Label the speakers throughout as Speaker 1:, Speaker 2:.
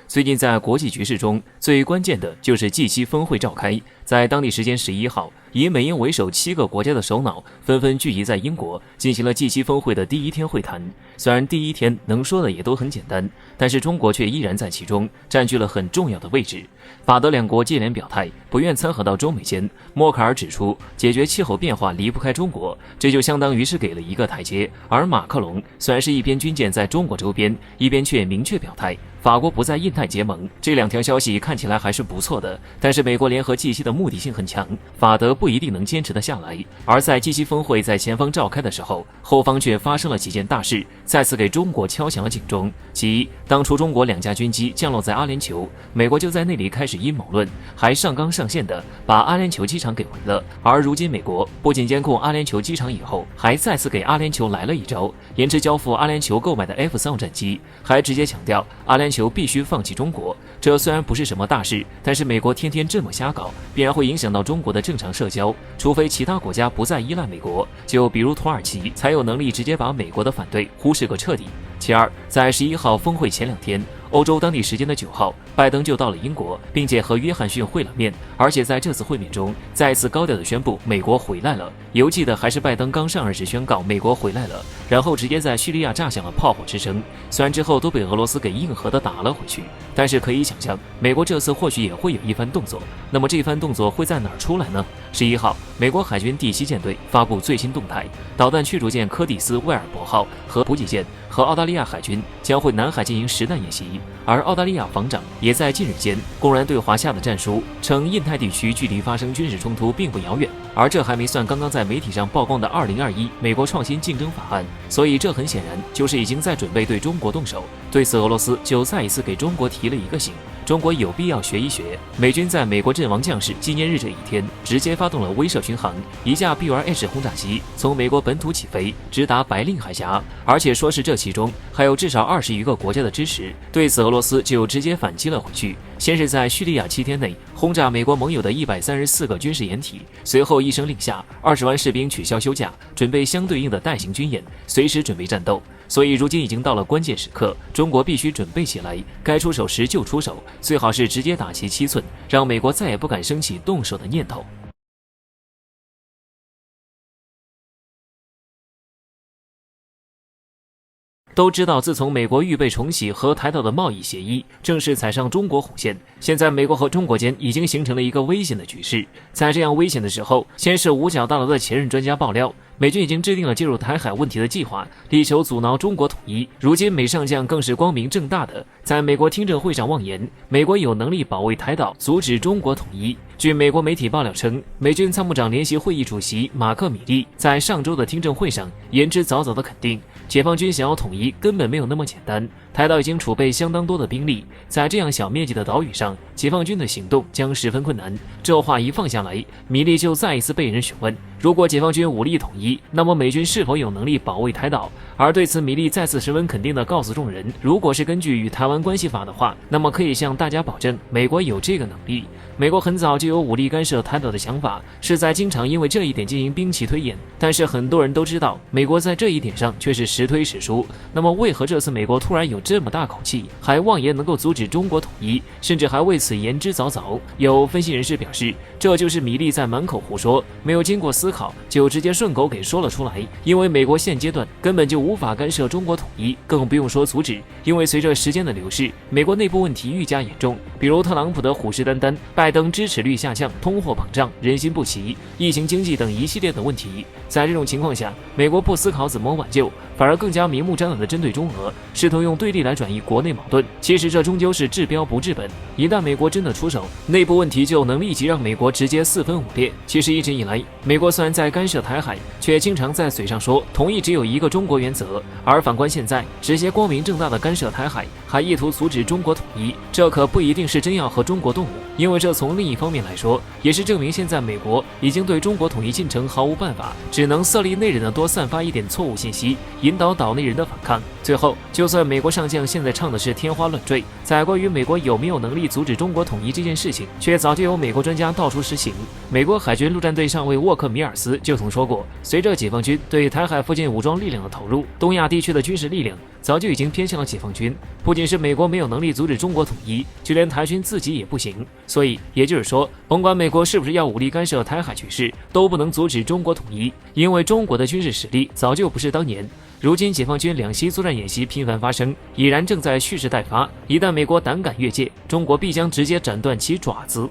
Speaker 1: 最近在国际局势中，最关键的就是 G7 峰会召开。在当地时间11号，以美英为首7个国家的首脑纷纷聚集在英国，进行了 G7 峰会的第一天会谈。虽然第一天能说的也都很简单，但是中国却依然在其中占据了很重要的位置。法德两国接连表态，不愿掺和到中美间。默克尔指出，解决气候变化离不开中国，这就相当于是给了一个台阶。而马克龙虽然是一边军舰在中国周边，一边却明确表态，法国不在印太结盟。这两条消息看起来还是不错的，但是美国联合 G7 的目的性很强，法德不一定能坚持得下来。而在 G7 峰会在前方召开的时候，后方却发生了几件大事，再次给中国敲响了警钟。其一，当初中国2架军机降落在阿联酋，美国就在那里开始阴谋论，还上纲上线的把阿联酋机场给毁了。而如今美国不仅监控阿联酋机场以后，还再次给阿联酋来了一招，延迟交付阿联酋购买的 F-3战机，还直接强调阿联酋必须放弃中国。这虽然不是什么大事，但是美国天天这么瞎搞，必然会影响到中国的正常社交，除非其他国家不再依赖美国，就比如土耳其才有能力直接把美国的反对忽视个彻底。其二，在11号峰会前2天，欧洲当地时间的9号，拜登就到了英国，并且和约翰逊会了面，而且在这次会面中再次高调的宣布美国回来了。犹记得还是拜登刚上任时宣告美国回来了，然后直接在叙利亚炸响了炮火之声，虽然之后都被俄罗斯给硬核的打了回去，但是可以想象美国这次或许也会有一番动作。那么这番动作会在哪儿出来呢？11号，美国海军第7舰队发布最新动态，导弹驱逐舰柯蒂斯·威尔伯号和补给舰和澳大利亚海军将会南海进行实弹演习，而澳大利亚防长也在近日间公然对华下的战书，称印太地区距离发生军事冲突并不遥远。而这还没算刚刚在媒体上曝光的2021美国创新竞争法案，所以这很显然就是已经在准备对中国动手。对此，俄罗斯就再一次给中国提了一个醒，中国有必要学一学。美军在美国阵亡将士纪念日这一天，直接发动了威慑巡航，一架 BR-H 轰炸机从美国本土起飞，直达白令海峡，而且说是这其中还有至少20余个国家的支持。对此，俄罗斯就直接反击了回去，先是在叙利亚7天内轰炸美国盟友的134个军事掩体，随后一声令下，20万士兵取消休假，准备相对应的代行军演，随时准备战斗。所以如今已经到了关键时刻，中国必须准备起来，该出手时就出手，最好是直接打其7寸，让美国再也不敢升起动手的念头。都知道，自从美国预备重启和台岛的贸易协议正式踩上中国红线，现在美国和中国间已经形成了一个危险的局势。在这样危险的时候，先是五角大楼的前任专家爆料，美军已经制定了介入台海问题的计划，力求阻挠中国统一。如今美上将更是光明正大的在美国听证会上妄言，美国有能力保卫台岛，阻止中国统一。据美国媒体爆料称，美军参谋长联席会议主席马克·米利在上周的听证会上言之凿凿地肯定，解放军想要统一根本没有那么简单，台岛已经储备相当多的兵力，在这样小面积的岛屿上，解放军的行动将十分困难。这话一放下来，米利就再一次被人询问，如果解放军武力统一，那么美军是否有能力保卫台岛？而对此，米利再次十分肯定地告诉众人，如果是根据与台湾关系法的话，那么可以向大家保证，美国有这个能力。美国很早就有武力干涉台岛的想法，是在经常因为这一点进行兵棋推演，但是很多人都知道，美国在这一点上却是时推时输。那么为何这次美国突然有这么大口气，还妄言能够阻止中国统一，甚至还为此言之凿凿？有分析人士表示，这就是米利在满口胡说，没有经过思考就直接顺口给说了出来。因为美国现阶段根本就无法干涉中国统一，更不用说阻止。因为随着时间的流逝，美国内部问题愈加严重，比如特朗普的虎视眈眈，拜登支持率下降，通货膨胀，人心不齐，疫情经济等一系列的问题。在这种情况下，美国不思考怎么挽救，反而更加明目张胆地针对中俄，试图用对立来转移国内矛盾。其实这终究是治标不治本，一旦美国真的出手，内部问题就能立即让美国直接4分5裂。其实一直以来，美国虽然在干涉台海，却经常在嘴上说同意只有一个中国原则，而反观现在，直接光明正大的干涉台海，还意图阻止中国统一，这可不一定是真要和中国动武，因为这从另一方面来说，也是证明现在美国已经对中国统一进程毫无办法，只能色厉内荏的多散发一点错误信息，引导岛内人的反抗。最后，就算美国上上将现在唱的是天花乱坠，在关于美国有没有能力阻止中国统一这件事情，却早就有美国专家道出实情。美国海军陆战队上尉沃克米尔斯就曾说过，随着解放军对台海附近武装力量的投入，东亚地区的军事力量早就已经偏向了解放军。不仅是美国没有能力阻止中国统一，就连台军自己也不行。所以也就是说，甭管美国是不是要武力干涉台海局势，都不能阻止中国统一，因为中国的军事实力早就不是当年。如今解放军两栖作战演习频繁发生，已然正在蓄势待发。一旦美国胆敢越界，中国必将直接斩断其爪子。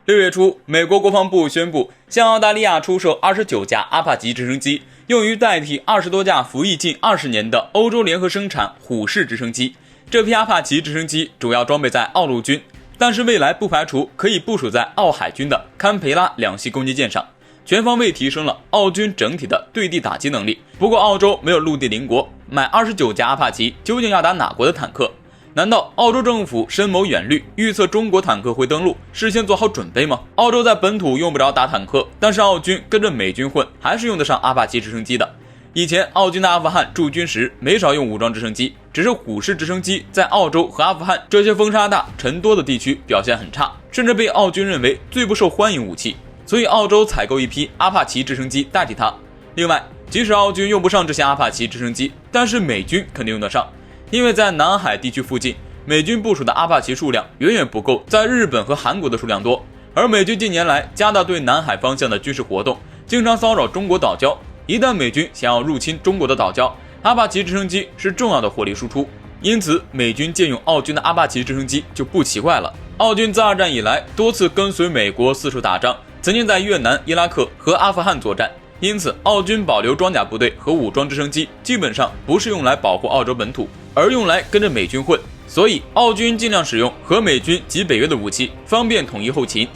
Speaker 2: 6月初，美国国防部宣布向澳大利亚出售29架阿帕奇直升机，用于代替20多架服役近20年的欧洲联合生产虎式直升机。这批阿帕奇直升机主要装备在澳陆军，但是未来不排除可以部署在澳海军的堪培拉两栖攻击舰上，全方位提升了澳军整体的对地打击能力。不过澳洲没有陆地邻国，买29架阿帕奇究竟要打哪国的坦克？难道澳洲政府深谋远虑，预测中国坦克会登陆，事先做好准备吗？澳洲在本土用不着打坦克，但是澳军跟着美军混，还是用得上阿帕奇直升机的。以前澳军在阿富汗驻军时没少用武装直升机，只是虎式直升机在澳洲和阿富汗这些风沙大尘多的地区表现很差，甚至被澳军认为最不受欢迎武器，所以澳洲采购一批阿帕奇直升机代替它。另外，即使澳军用不上这些阿帕奇直升机，但是美军肯定用得上，因为在南海地区附近，美军部署的阿帕奇数量远远不够在日本和韩国的数量多，而美军近年来加大对南海方向的军事活动，经常骚扰中国岛礁。一旦美军想要入侵中国的岛礁，阿帕奇直升机是重要的火力输出，因此美军借用澳军的阿帕奇直升机就不奇怪了。澳军自二战以来多次跟随美国四处打仗，曾经在越南、伊拉克和阿富汗作战，因此澳军保留装甲部队和武装直升机基本上不是用来保护澳洲本土，而用来跟着美军混，所以澳军尽量使用和美军及北约的武器，方便统一后勤。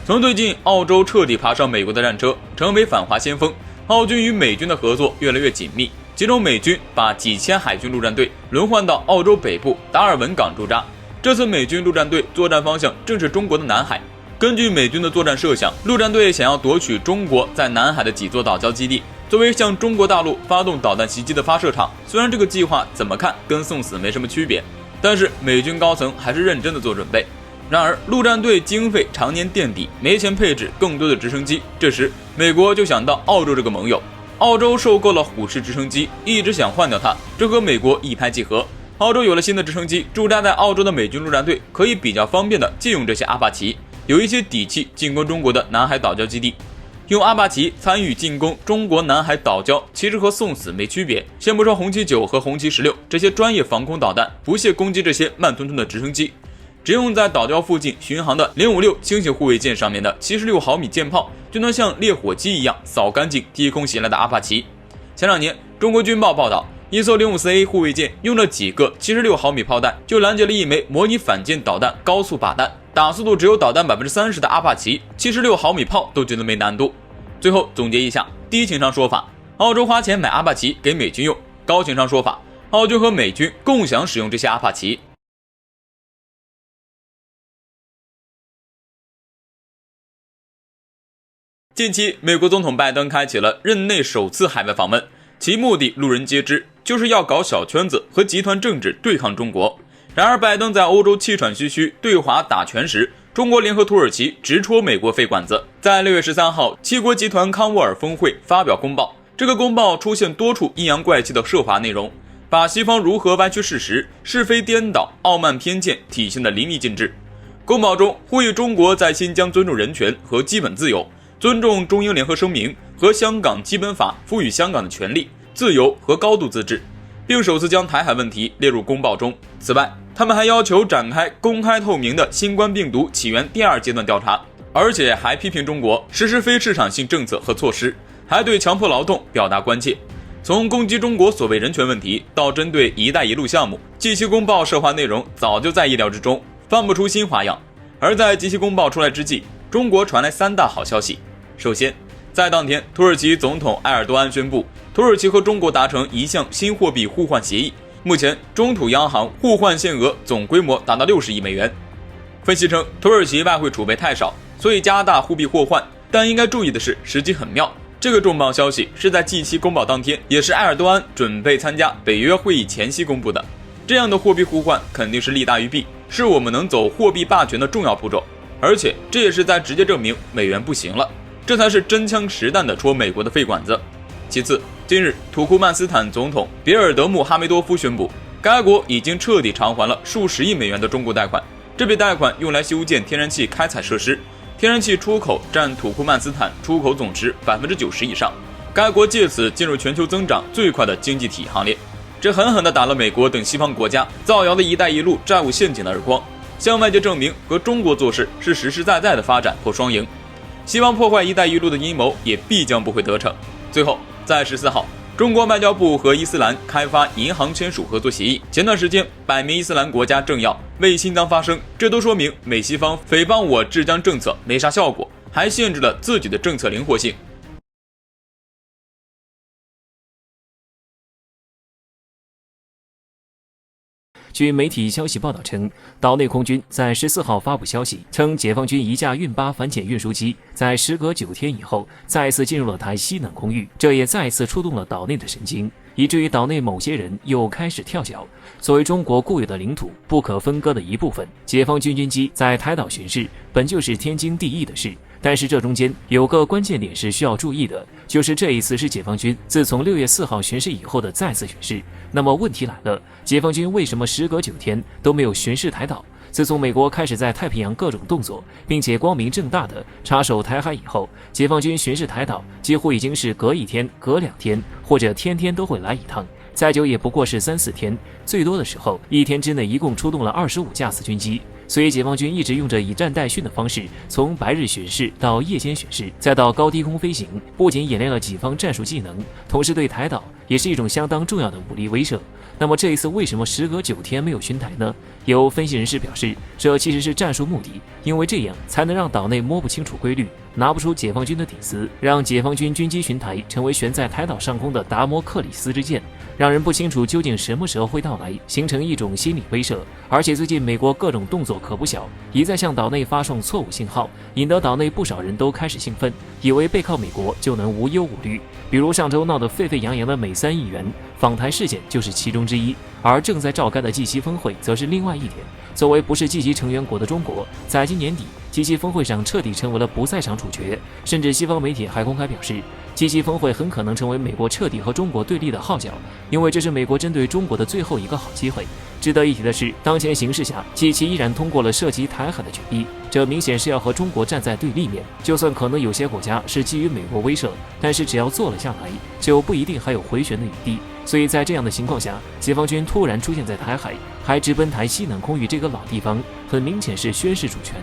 Speaker 2: 从最近澳洲彻底爬上美国的战车，成为反华先锋，澳军与美军的合作越来越紧密，其中美军把几千海军陆战队轮换到澳洲北部达尔文港驻扎，这次美军陆战队作战方向正是中国的南海。根据美军的作战设想，陆战队想要夺取中国在南海的几座岛礁基地，作为向中国大陆发动导弹袭击的发射场。虽然这个计划怎么看跟送死没什么区别，但是美军高层还是认真的做准备。然而陆战队经费常年垫底，没钱配置更多的直升机，这时美国就想到澳洲这个盟友。澳洲收购了虎式直升机，一直想换掉它，这和美国一拍即合。澳洲有了新的直升机，驻扎在澳洲的美军陆战队可以比较方便的借用这些阿帕奇，有一些底气进攻中国的南海岛礁基地。用阿帕奇参与进攻中国南海岛礁，其实和送死没区别。先不说红旗9和红旗16这些专业防空导弹不屑攻击这些慢吞吞的直升机，只用在岛礁附近巡航的056轻型护卫舰上面的76毫米舰炮，就能像烈火机一样扫干净低空袭来的阿帕奇。前2年，中国军报报道，一艘054A 护卫舰用了几个76毫米炮弹，就拦截了一枚模拟反舰导弹高速靶弹，打速度只有导弹30%的阿帕奇，76毫米炮都觉得没难度。最后总结一下，低情商说法，澳洲花钱买阿帕奇给美军用；高情商说法，澳军和美军共享使用这些阿帕奇。近期，美国总统拜登开启了任内首次海外访问，其目的路人皆知，就是要搞小圈子和集团政治对抗中国。然而，拜登在欧洲气喘吁吁对华打拳时，中国联合土耳其直戳美国肺管子。在6月13号，七国集团康沃尔峰会发表公报，这个公报出现多处阴阳怪气的涉华内容，把西方如何歪曲事实、是非颠倒、傲慢偏见体现得淋漓尽致。公报中呼吁中国在新疆尊重人权和基本自由，尊重中英联合声明和香港基本法赋予香港的权利、自由和高度自治，并首次将台海问题列入公报中。此外，他们还要求展开公开透明的新冠病毒起源第2阶段调查，而且还批评中国实施非市场性政策和措施，还对强迫劳动表达关切。从攻击中国所谓人权问题到针对“一带一路”项目，即期公报涉华内容早就在意料之中，放不出新花样。而在即期公报出来之际，中国传来3大好消息。首先，在当天，土耳其总统埃尔多安宣布，土耳其和中国达成一项新货币互换协议，目前中土央行互换限额总规模达到60亿美元。分析称，土耳其外汇储备太少，所以加大货币互换，但应该注意的是，时机很妙。这个重磅消息是在 G7 公报当天，也是埃尔多安准备参加北约会议前夕公布的。这样的货币互换肯定是利大于弊，是我们能走货币霸权的重要步骤，而且这也是在直接证明美元不行了，这才是真枪实弹的戳美国的肺管子。其次，近日土库曼斯坦总统别尔德穆哈梅多夫宣布，该国已经彻底偿还了数十亿美元的中国贷款，这笔贷款用来修建天然气开采设施，天然气出口占土库曼斯坦出口总值 90% 以上，该国借此进入全球增长最快的经济体行列。这狠狠地打了美国等西方国家造谣的一带一路债务陷阱的耳光，向外界证明和中国做事是实实在在的发展或双赢。希望破坏一带一路的阴谋也必将不会得逞。最后，在14号，中国外交部和伊斯兰开发银行签署合作协议。前段时间百名伊斯兰国家政要为新疆发声，这都说明美西方诽谤我治疆政策没啥效果，还限制了自己的政策灵活性。
Speaker 1: 据媒体消息报道称，岛内空军在14号发布消息，称解放军一架运8反潜运输机在时隔9天以后再次进入了台西南空域，这也再次触动了岛内的神经，以至于岛内某些人又开始跳脚。作为中国固有的领土不可分割的一部分，解放军军机在台岛巡视本就是天经地义的事。但是这中间有个关键点是需要注意的，就是这一次是解放军自从6月4号巡视以后的再次巡视。那么问题来了，解放军为什么时隔9天都没有巡视台岛？自从美国开始在太平洋各种动作，并且光明正大的插手台海以后，解放军巡视台岛几乎已经是隔1天、隔2天，或者天天都会来一趟。再久也不过是3、4天，最多的时候1天之内一共出动了25架次军机。所以解放军一直用着以战代训的方式，从白日巡视到夜间巡视，再到高低空飞行，不仅演练了己方战术技能，同时对台岛也是一种相当重要的武力威慑。那么这一次为什么时隔9天没有巡台呢？有分析人士表示，这其实是战术目的，因为这样才能让岛内摸不清楚规律，拿不出解放军的底子，让解放军军机巡台成为悬在台岛上空的达摩克里斯之剑，让人不清楚究竟什么时候会到来，形成一种心理威慑。而且最近美国各种动作可不小，一再向岛内发送错误信号，引得岛内不少人都开始兴奋，以为背靠美国就能无忧无虑。比如上周闹得沸沸扬扬的美3议员访台事件就是其中之一，而正在召开的 G7 峰会则是另外一点。作为不是 G7 成员国的中国，在今年底 G7 峰会上彻底成为了不在场主角，甚至西方媒体还公开表示，G7 峰会很可能成为美国彻底和中国对立的号角，因为这是美国针对中国的最后一个好机会。值得一提的是，当前形势下 G7 依然通过了涉及台海的决议，这明显是要和中国站在对立面。就算可能有些国家是基于美国威慑，但是只要坐了下来，就不一定还有回旋的余地。所以在这样的情况下，解放军突然出现在台海，还直奔台西南空域这个老地方，很明显是宣示主权，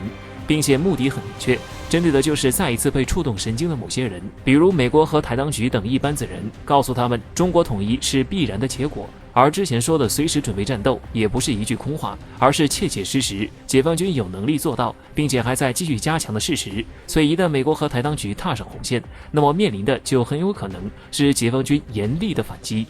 Speaker 1: 并且目的很明确，针对的就是再一次被触动神经的某些人，比如美国和台当局等一班子人，告诉他们中国统一是必然的结果。而之前说的随时准备战斗也不是一句空话，而是切切实实解放军有能力做到，并且还在继续加强的事实。所以一旦美国和台当局踏上红线，那么面临的就很有可能是解放军严厉的反击。